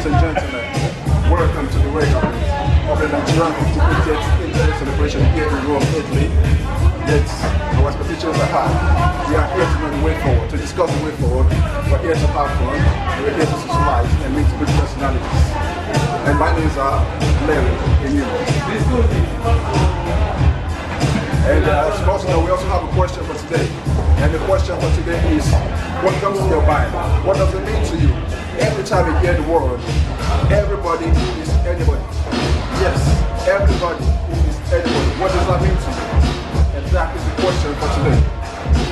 Ladies and gentlemen, welcome to the welcome of the Nigerian 58th Internet Celebration here in Rome, Italy. It's our expectations are high. We are here to know the way forward, to discuss the way forward. We're here to have fun, we're here to socialize and meet good personalities. And my names are Larry and you. And as you also know, we also have a question for today. And the question for today is, what comes to your mind? What does it mean to you? Every time you hear the word, everybody is anybody. Yes, everybody is anybody. What does that mean to you? And that is the question for today.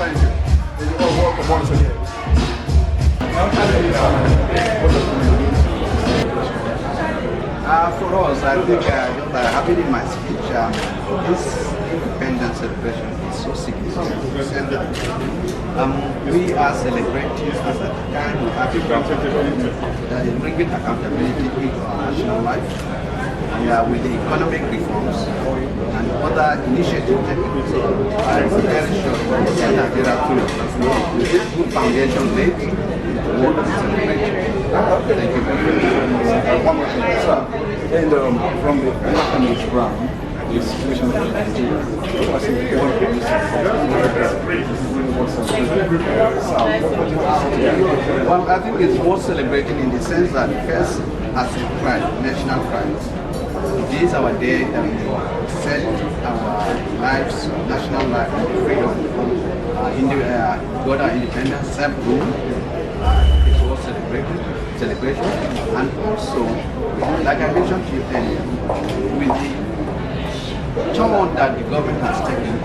Thank you. And you're all welcome once again. For us, I think just having in my speech, this independence celebration is so significant. We are celebrating as a kind of happy government that is bringing accountability into our national life. With the economic reforms and other initiatives taken, I am very sure that Nigeria could with this good foundation laid to work to celebrate. Thank you very much. One more thing, sir. And from the economic round, the situation in Nigeria, I think one of well, I think it's worth celebrating in the sense that first, as a pride, national pride, this is our day that we set our lives, national life, freedom, got our independence, self-rule. It's worth celebration, and also, like I mentioned to you earlier, with the turn that the government has taken,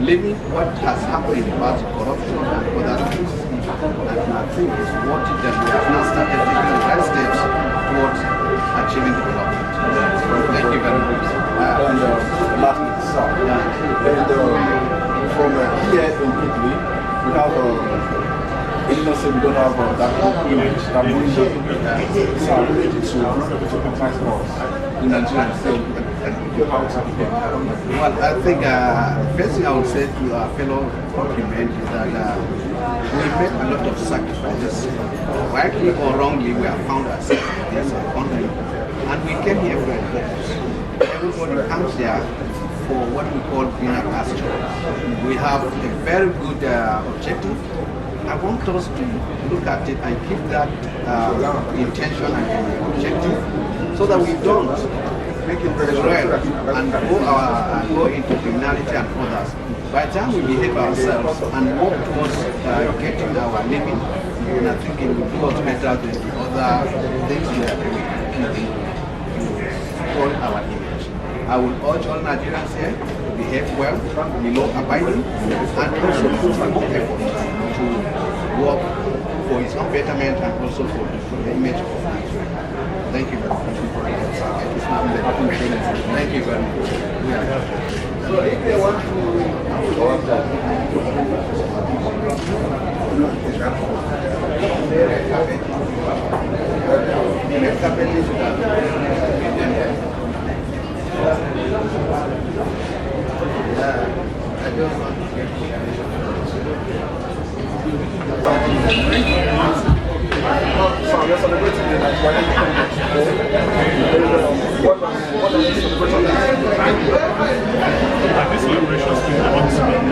leaving what has happened in the past, corruption and other things, and I think it's worth it that we have now started taking the right steps towards achieving development. Thank you very much. And lastly, sir, and from here in Italy, we have even though we don't have that image, that window, so related to transport in Nigeria. So, how to well, I think first thing I would say to our fellow countrymen is that we make a lot of sacrifices. Rightly or wrongly, we have found ourselves in this country, and we came here for a purpose. Everybody comes here for what we call greener pasture. We have a very good objective. I want us to look at it and keep that intention and objective so that we don't make it red and go into criminality and others. By the time we behave ourselves and work towards getting our living, and I think it will do us better than the other things we are doing to spoil our image. I will urge all Nigerians here to behave well, be law-abiding, and also put more effort to work for its own betterment and also for the image of Nigeria. Thank you very much. Thank you very much. So if they want so we're celebrating the Nigerian independence. What does this celebration mean? This celebration is ultimate.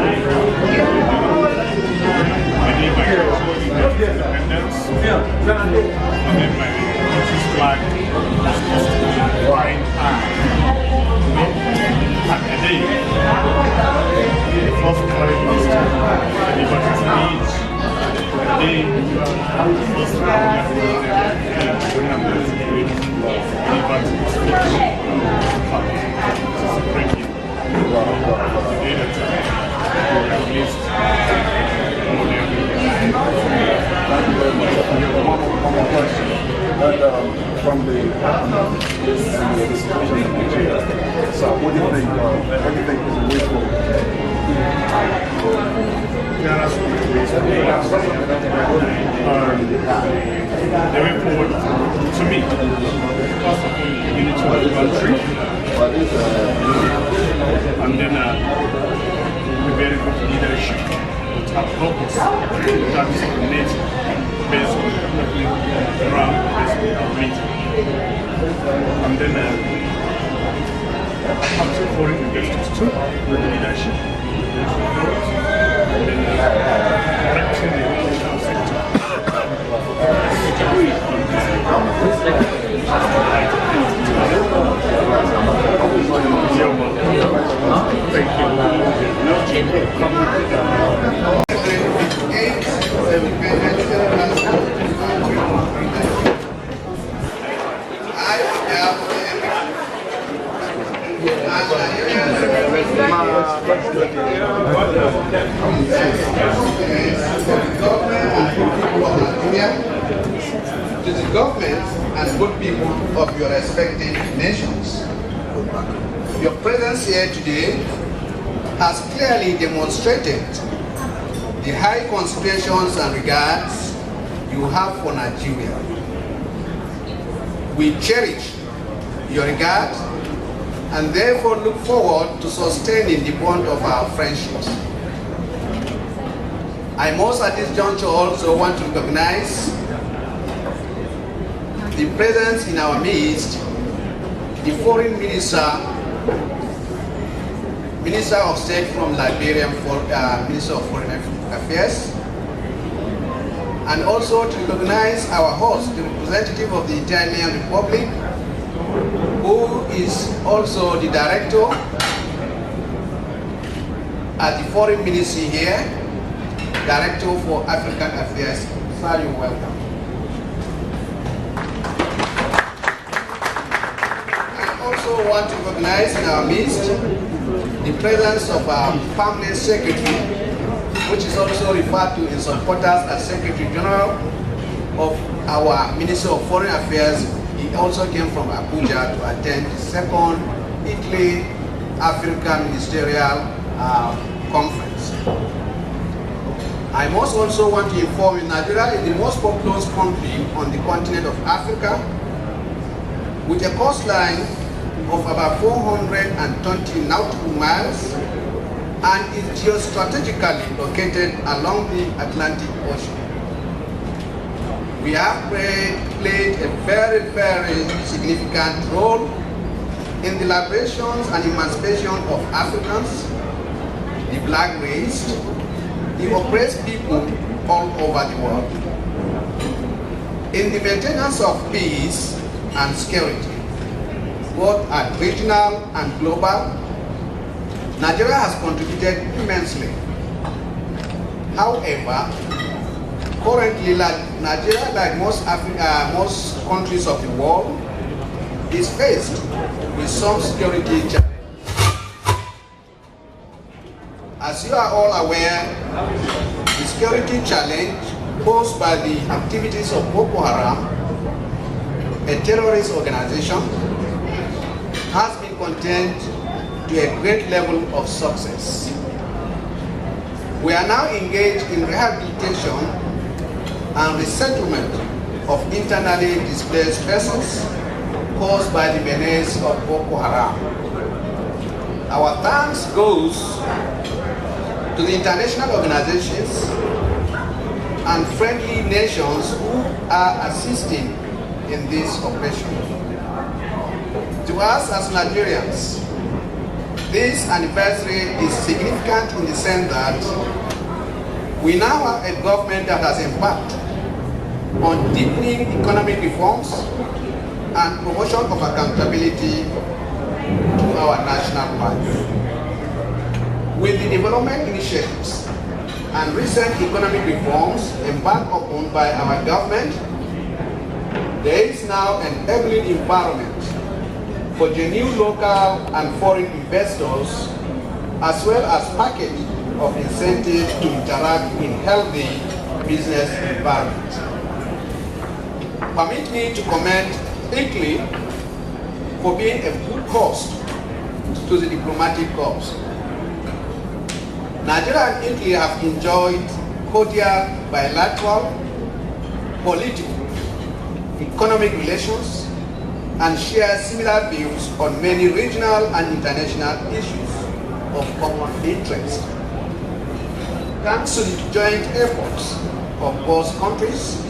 I need my country's independence. I need my country's flag was supposed to be flying high. At the day, the first flag was to anybody's needs. The day, the first flag was One more question. From the situation in Nigeria, so what do you think? What do you think is the way forward? The way forward to me, first of all, you need to have a country, and then a very good leadership with a purpose that is native based on around based on our two, with leadership, and then correcting the educational sector. To the governments and good people of your respective nations. Your presence here today has clearly demonstrated the high considerations and regards you have for Nigeria. We cherish your regard and therefore look forward to sustaining the bond of our friendships. I must at this juncture also want to recognize the presence in our midst, the foreign minister of state from Liberia, Minister of Foreign Affairs, and also to recognize our host, the representative of the Italian Republic, who is also the director at the Foreign Ministry here, Director for African Affairs. Sir, you're welcome. I also want to recognize in our midst the presence of our permanent secretary, which is also referred to in some quarters as Secretary General of our Minister of Foreign Affairs. He also came from Abuja to attend the second Italy Africa Ministerial Conference. I must also want to inform you Nigeria is the most populous country on the continent of Africa, with a coastline of about 420 nautical miles and is geostrategically located along the Atlantic Ocean. We have played a very, very significant role in the liberations and emancipation of Africans, the black race, the oppressed people all over the world. In the maintenance of peace and security, both at regional and global, Nigeria has contributed immensely. However, currently, Nigeria, like most countries of the world, is faced with some security challenges. As you are all aware, the security challenge posed by the activities of Boko Haram, a terrorist organization, has been contained to a great level of success. We are now engaged in rehabilitation and resettlement of internally displaced persons caused by the menace of Boko Haram. Our thanks goes to the international organizations and friendly nations who are assisting in this operation. To us as Nigerians, this anniversary is significant in the sense that we now have a government that has embarked on deepening economic reforms and promotion of accountability to our national life. With the development initiatives and recent economic reforms embarked upon by our government, there is now an enabling environment for genuine local and foreign investors, as well as package of incentives to interact in healthy business environment. Permit me to commend Italy for being a good host to the diplomatic corps. Nigeria and Italy have enjoyed cordial bilateral, political, economic relations, and share similar views on many regional and international issues of common interest. Thanks to the joint efforts of both countries,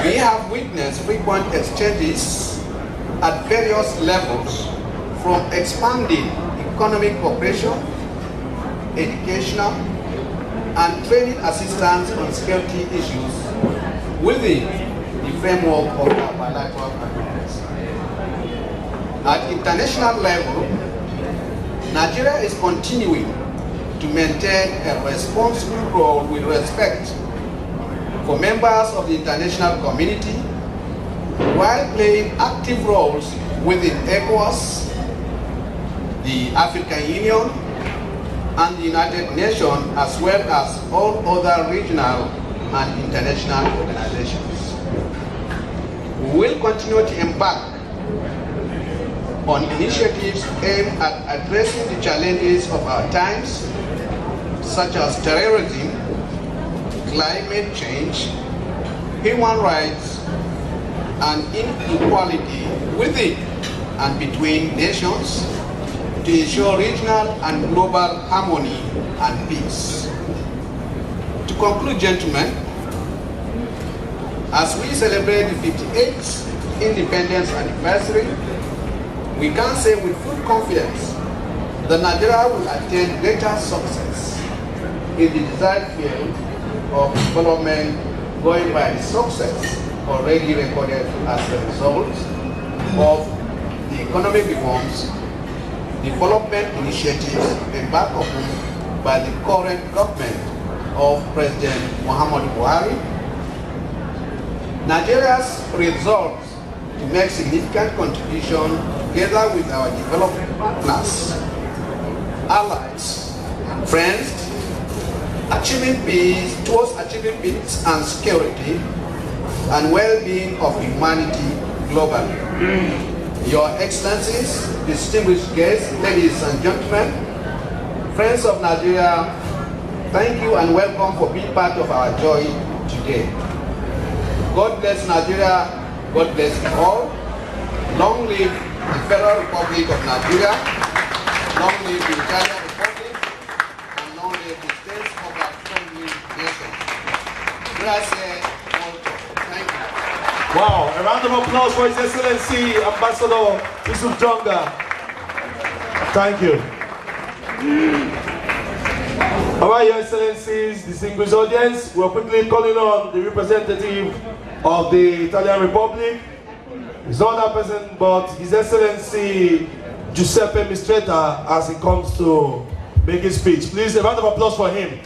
we have witnessed frequent exchanges at various levels, from expanding economic cooperation, educational, and training assistance on security issues within the framework of our bilateral agreements. At international level, Nigeria is continuing to maintain a responsible role with respect for members of the international community while playing active roles within ECOWAS, the African Union, and the United Nations, as well as all other regional and international organizations. We will continue to embark on initiatives aimed at addressing the challenges of our times, such as terrorism, climate change, human rights, and inequality within and between nations to ensure regional and global harmony and peace. To conclude, gentlemen, as we celebrate the 58th independence anniversary, we can say with full confidence that Nigeria will attain greater success in the desired field of development, going by the success already recorded as a result of the economic reforms, development initiatives embarked upon by the current government of President Muhammadu Buhari. Nigeria's resolve to make significant contribution together with our developing partners, allies, and friends, towards achieving peace and security and well-being of humanity globally. Your Excellencies, distinguished guests, ladies and gentlemen, friends of Nigeria, thank you and welcome for being part of our joy today. God bless Nigeria, God bless you all. Long live the Federal Republic of Nigeria, long live the Italian Republic, and long live the states of our friendly nation. Grazie molto. Thank you. Wow, a round of applause for His Excellency Ambassador Yusuf Jonga. Thank you. All right, Your Excellencies, distinguished audience, we're quickly calling on the representative of the Italian Republic. He's not that person, but His Excellency Giuseppe Mistretta, as he comes to make his speech. Please, a round of applause for him.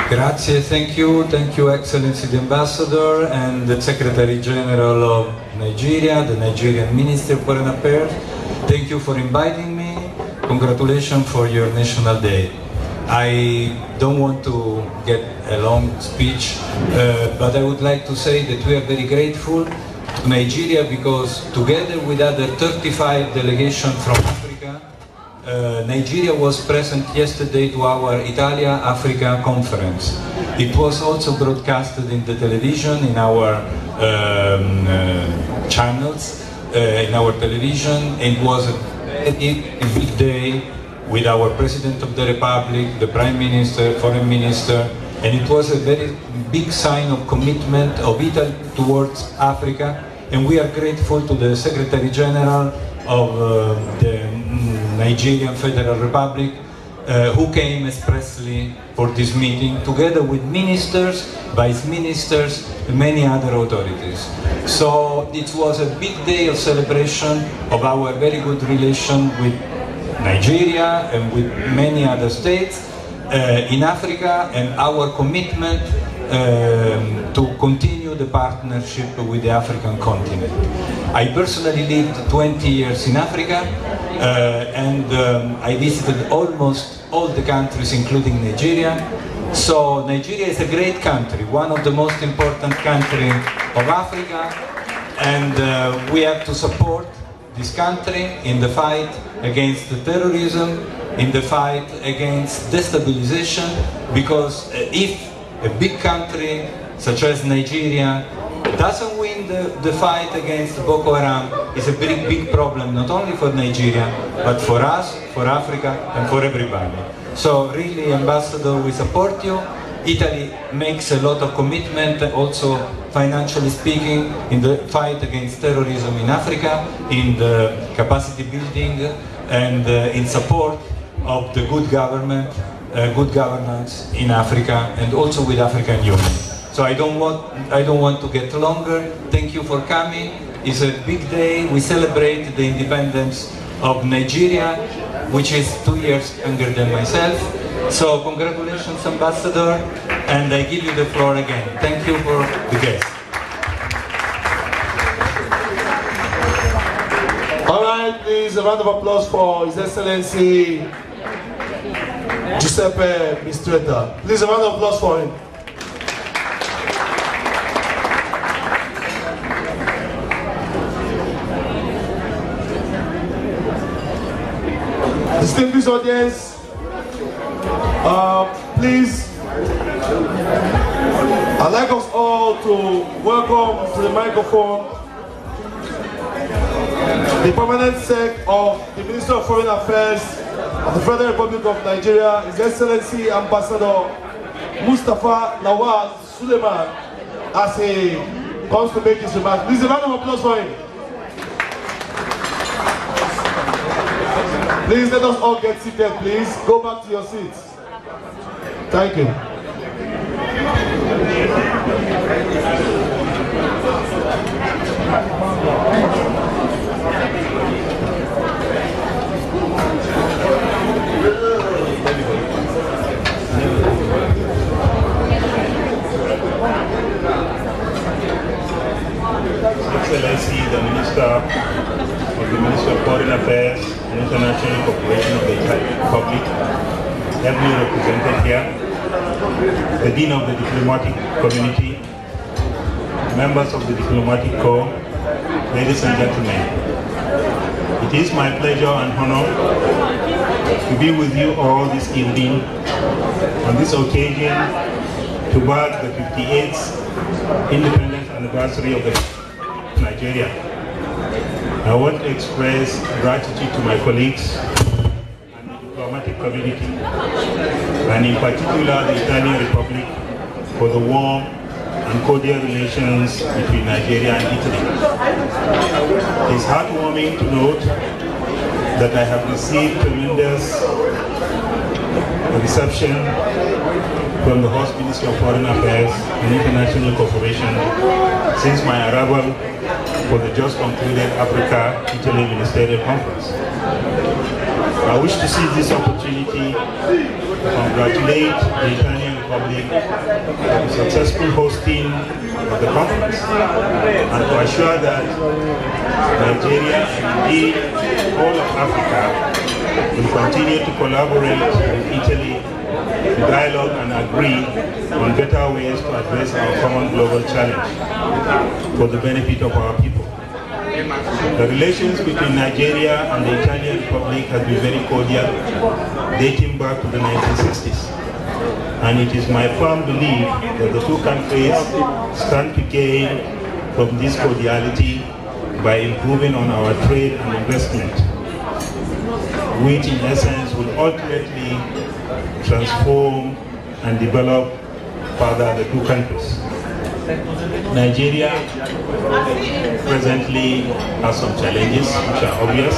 Grazie, thank you, Excellency the Ambassador and the Secretary General of Nigeria, the Nigerian Minister of Foreign Affairs. Thank you for inviting me. Congratulations for your National Day. I don't want to get a long speech, but I would like to say that we are very grateful to Nigeria because together with other 35 delegations from Africa, Nigeria was present yesterday to our Italia-Africa conference. It was also broadcasted in the television, in our channels, in our television. It was a big day with our President of the Republic, the Prime Minister, Foreign Minister, and it was a very big sign of commitment of Italy towards Africa, and we are grateful to the Secretary General of the Nigerian Federal Republic who came expressly for this meeting, together with ministers, vice ministers, and many other authorities. So it was a big day of celebration of our very good relation with Nigeria and with many other states in Africa, and our commitment to continue the partnership with the African continent. I personally lived 20 years in Africa and I visited almost all the countries, including Nigeria. So Nigeria is a great country, one of the most important countries of Africa, and we have to support this country in the fight against the terrorism, in the fight against destabilization, because if a big country such as Nigeria doesn't win the fight against Boko Haram, it's a big problem, not only for Nigeria, but for us, for Africa, and for everybody. So really, Ambassador, we support you, Italy makes a lot of commitment, also financially speaking, in the fight against terrorism in Africa, in the capacity building, and in support of the good government, good governance in Africa, and also with African Union. So I don't want to get longer. Thank you for coming. It's a big day. We celebrate the independence of Nigeria, which is 2 years younger than myself. So congratulations, Ambassador, and I give you the floor again. Thank you for the guest. All right, please, a round of applause for His Excellency Giuseppe Mistretta. Please, a round of applause for him. Distinguished audience, please, I'd like us all to welcome to the microphone the permanent sec of the Minister of Foreign Affairs of the Federal Republic of Nigeria, His Excellency Ambassador Mustafa Lawal Suleiman, as he comes to make his remarks. Please, a round of applause for him. Please let us all get seated, please. Go back to your seats. Thank you. Excellency, the Minister of the Ministry of Foreign Affairs and International Cooperation of the Italian Republic, ably represented here, the Dean of the Diplomatic Community, members of the Diplomatic Corps, ladies and gentlemen. It is my pleasure and honor to be with you all this evening on this occasion to mark the 58th independence anniversary of Nigeria. I want to express gratitude to my colleagues and the diplomatic community, and in particular the Italian Republic, for the warm and cordial relations between Nigeria and Italy. It is heartwarming to note that I have received tremendous reception from the host Ministry of Foreign Affairs and International Cooperation since my arrival for the just concluded Africa-Italy Ministerial Conference. I wish to seize this opportunity to congratulate the Italian Republic for the successful hosting of the conference and to assure that Nigeria and indeed all of Africa will continue to collaborate with Italy to dialogue and agree on better ways to address our common global challenge for the benefit of our people. The relations between Nigeria and the Italian Republic has been very cordial, dating back to the 1960s. And it is my firm belief that the two countries stand to gain from this cordiality by improving on our trade and investment, which in essence will ultimately transform and develop further the two countries. Nigeria presently has some challenges which are obvious,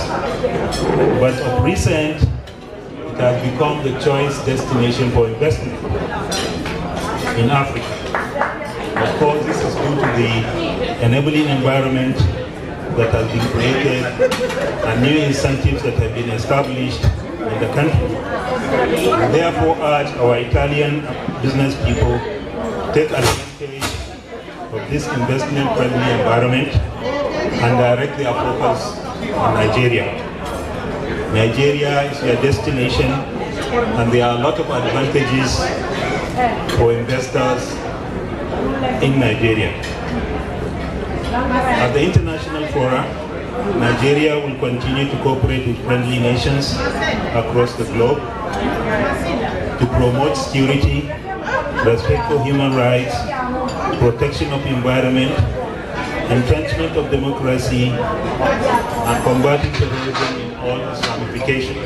but of recent it has become the choice destination for investment in Africa. Of course, this is due to the enabling environment that has been created and new incentives that have been established in the country. I therefore urge our Italian business people to take advantage of this investment-friendly environment and direct their focus on Nigeria. Nigeria is their destination and there are a lot of advantages for investors in Nigeria. At the international forum, Nigeria will continue to cooperate with friendly nations across the globe to promote security, respect for human rights, protection of environment, entrenchment of democracy, and combating terrorism in all its ramifications.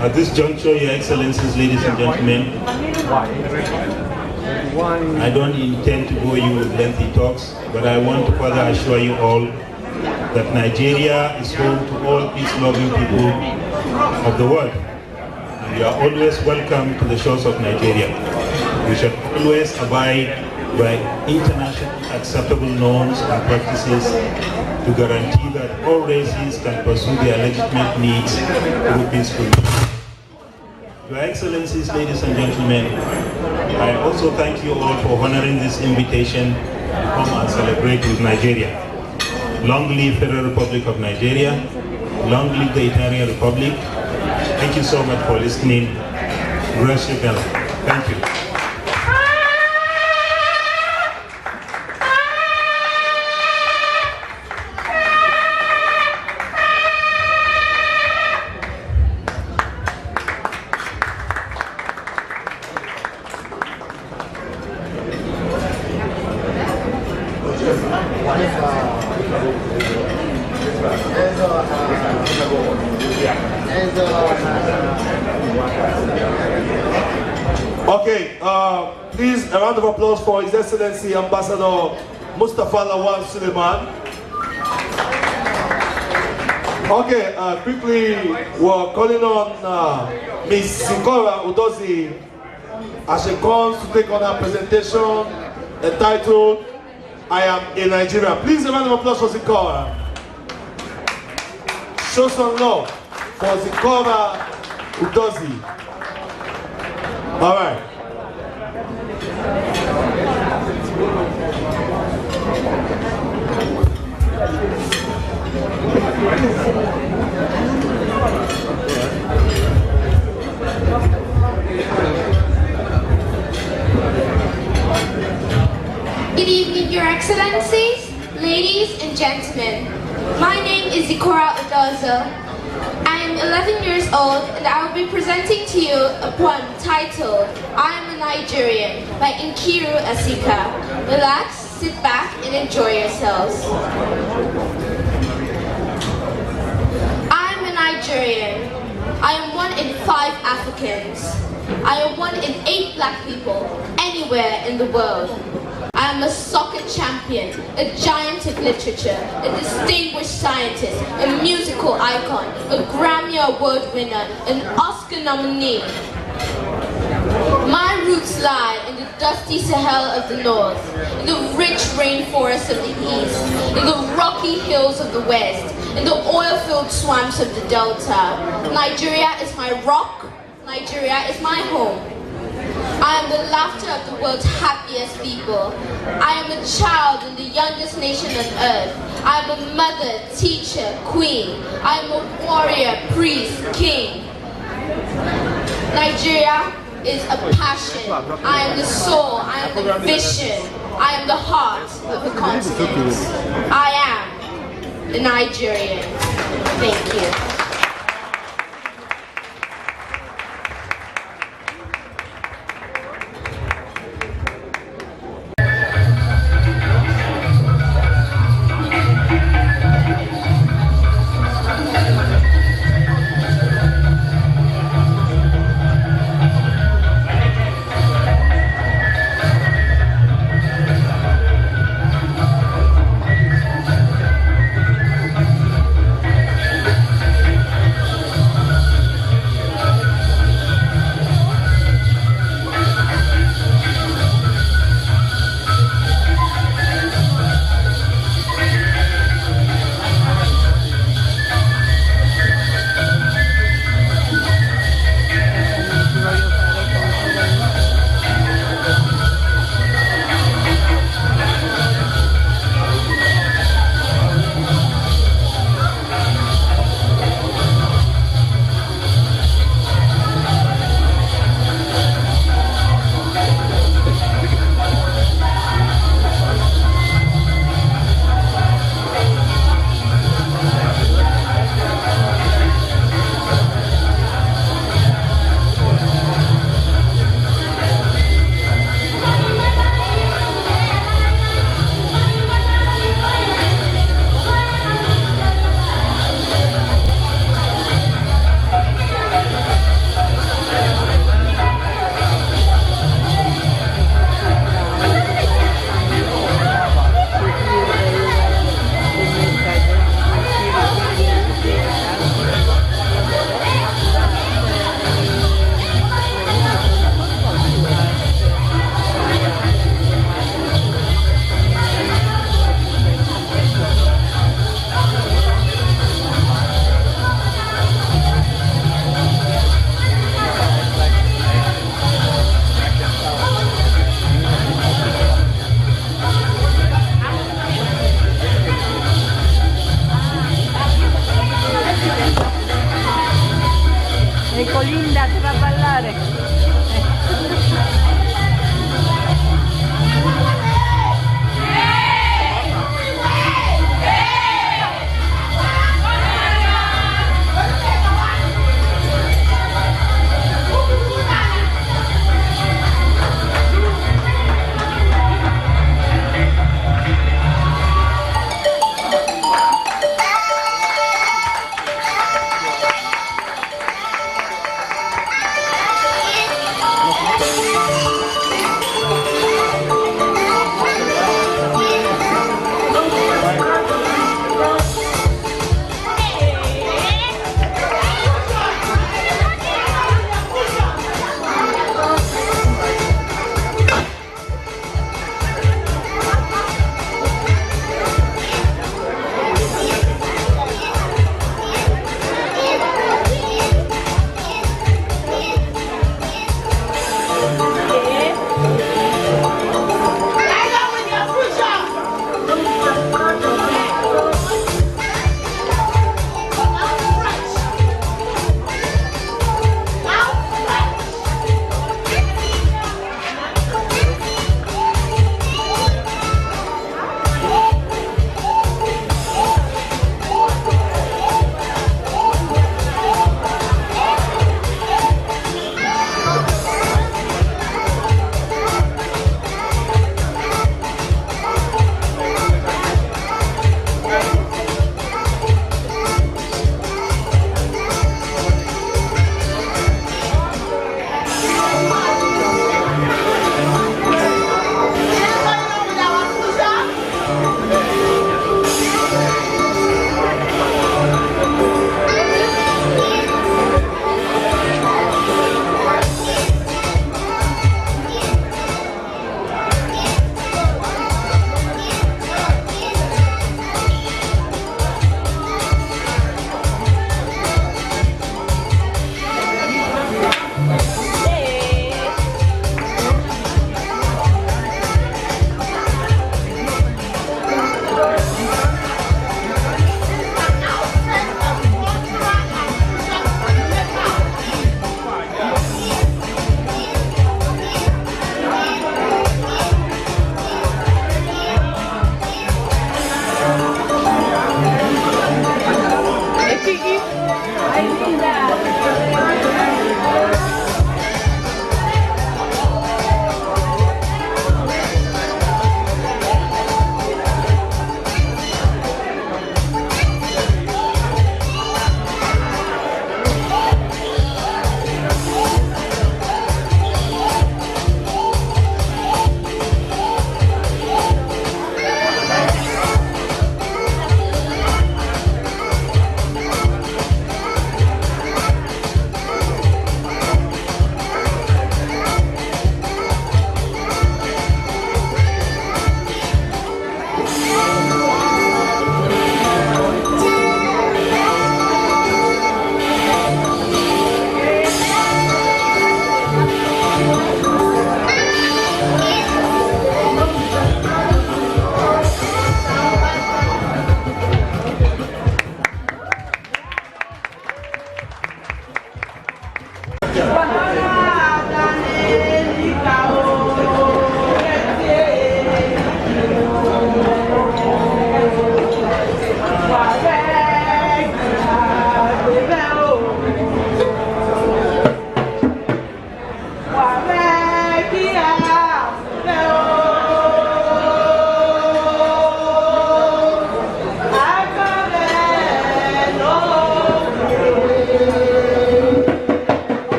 At this juncture, Your Excellencies, ladies and gentlemen, I don't intend to bore you with lengthy talks, but I want to further assure you all that Nigeria is home to all peace-loving people of the world. You are always welcome to the shores of Nigeria. We should always abide by internationally acceptable norms and practices to guarantee that all races can pursue their legitimate needs through peaceful means. Your Excellencies, ladies and gentlemen, I also thank you all for honoring this invitation to come and celebrate with Nigeria. Long live Federal Republic of Nigeria. Long live the Italian Republic. Thank you so much for listening. Grazie bella. Thank you. Okay, please a round of applause for His Excellency Ambassador Mustafa Lawal Suleiman. Okay, quickly we're calling on Ms. Sikora Udozi as she comes to take on her presentation entitled I Am a Nigerian. Please a round of applause for Sikora. Show some love for Sikora Udozi. All right. Good evening, Your Excellencies, ladies and gentlemen. My name is Zikora Udozo. I am 11 years old and I will be presenting to you a poem titled I Am a Nigerian by Nkiru Asika. Relax, sit back and enjoy yourselves. I am a Nigerian. I am 1 in 5 Africans. I am 1 in 8 black people anywhere in the world. I am a soccer champion, a giant of literature, a distinguished scientist, a musical icon, a Grammy Award winner, an Oscar nominee. My roots lie in the dusty Sahel of the north, in the rich rainforests of the east, in the rocky hills of the west, in the oil-filled swamps of the delta. Nigeria is my rock, Nigeria is my home. I am the laughter of the world's happiest people. I am a child in the youngest nation on earth. I am a mother, teacher, queen. I am a warrior, priest, king. Nigeria is a passion. I am the soul. I am the vision. I am the heart of the continent. I am a Nigerian. Thank you.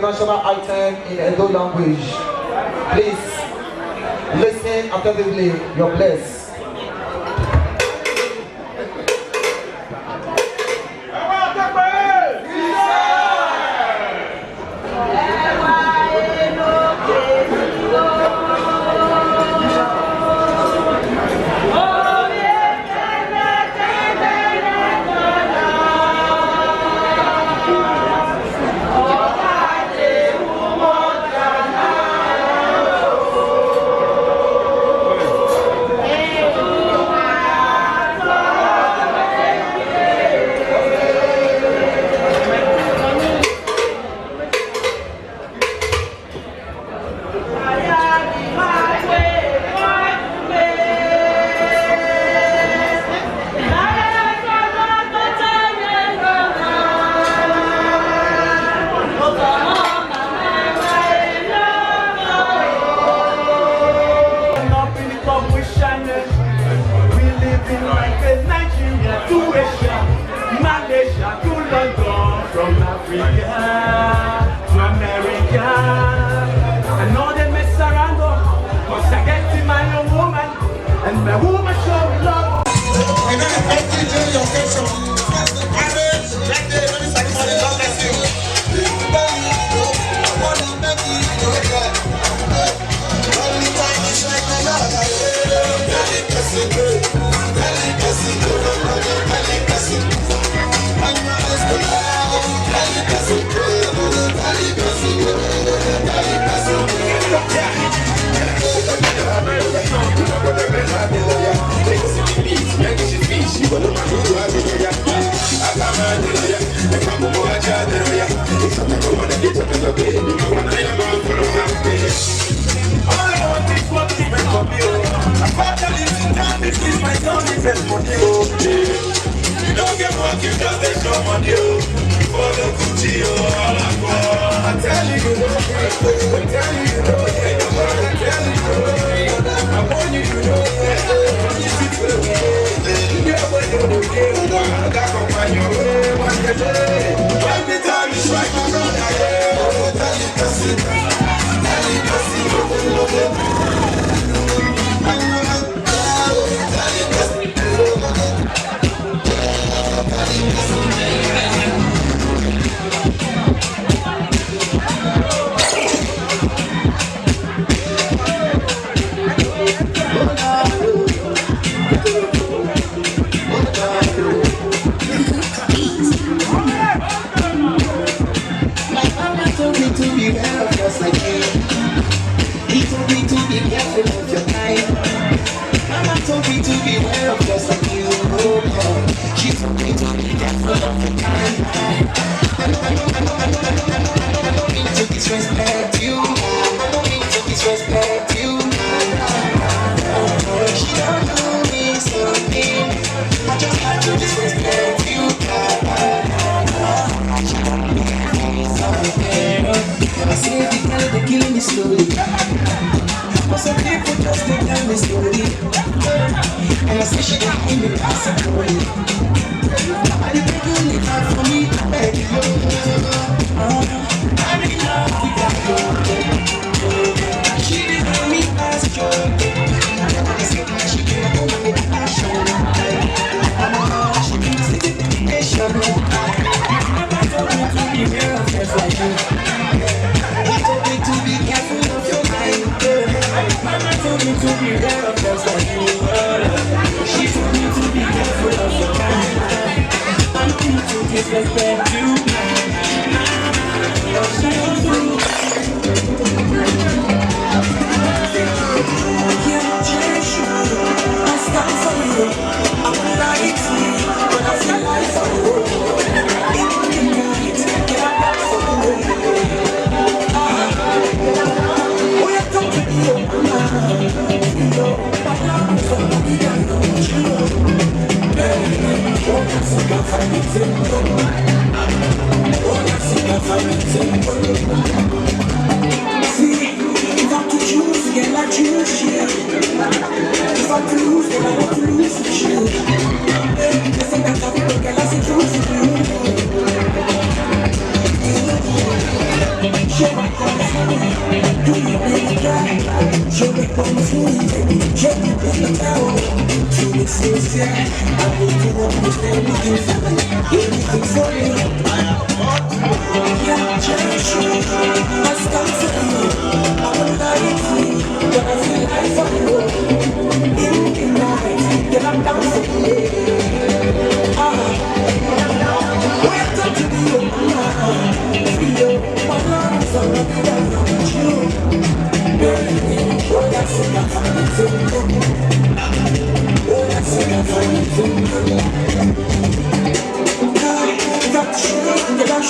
national anthem in Edo language. Please listen attentively. You're blessed.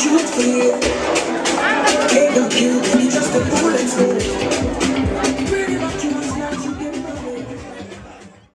Shoot for you. Ain't no cute, just a bullet.